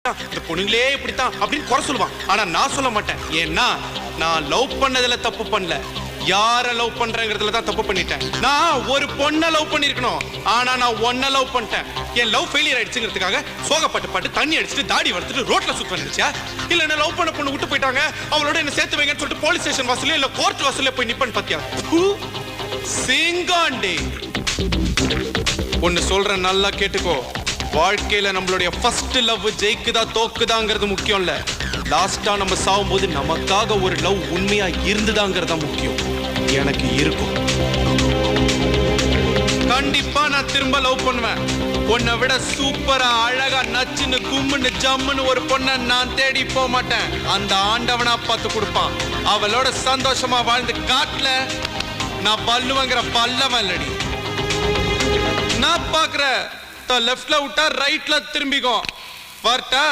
இந்த பொண்ணுங்களே இப்படித்தான் அப்படின்னு குறை சொல்லுவான். ஆனா நான் சொல்ல மாட்டேன். ஏன்னா நான் லவ் பண்ணதுல தப்பு பண்ணல, யார லவ் பண்றேங்கிறதுல தான் தப்பு பண்ணிட்டேன். நான் ஒரு பொண்ணை லவ் பண்ணிருக்கணும், ஆனா நான் ஒன்ன லவ் பண்ணிட்டேன். என் லவ் ஃபெயிலியர் ஆயிடுச்சுங்கிறதுக்காக சோகப்பட்டு தண்ணி அடிச்சுட்டு தாடி வளர்த்துட்டு ரோட்ல சுத்த வந்துச்சா? இல்ல என்ன லவ் பண்ண பொண்ணு விட்டு போயிட்டாங்க, அவளோட என்ன சேர்த்து வைங்கன்னு சொல்லிட்டு போலீஸ் ஸ்டேஷன் வாசல்ல இல்ல கோர்ட் வாசல்ல போய் நிப்பன் பாத்தியா? சிங்காண்டி ஒன்னு சொல்றேன், நல்லா கேட்டுக்கோ. வாழ்க்கையில நம்மளுடைய ஃபர்ஸ்ட் லவ் ஜெயிக்குதா தோக்குதாங்கிறது முக்கியம் இல்ல, லாஸ்டா நம்ம சாவும்போது நமக்காக ஒரு லவ் உண்மையா இருந்துதாங்கிறதா முக்கியம். எனக்கு இருக்கும். கண்டிப்பா நான் திரும்ப லவ் பண்ணுவேன். உன்னை விட சூப்பரா அழகா நச்சுன்னு கும்முன்னு ஜம்முன்னு ஒரு பொண்ணை நான் தேடி போக மாட்டேன். அந்த ஆண்டவனா பார்த்து கொடுப்பான். அவளோட சந்தோஷமா வாழ்ந்து காட்டல நான் பல்லுவங்கிற பல்லவன் இல்லடி. நான் பாக்குற லெஃப்ட்ல விட்டா ரைட்ல திரும்பிக்கும். வரட்டா?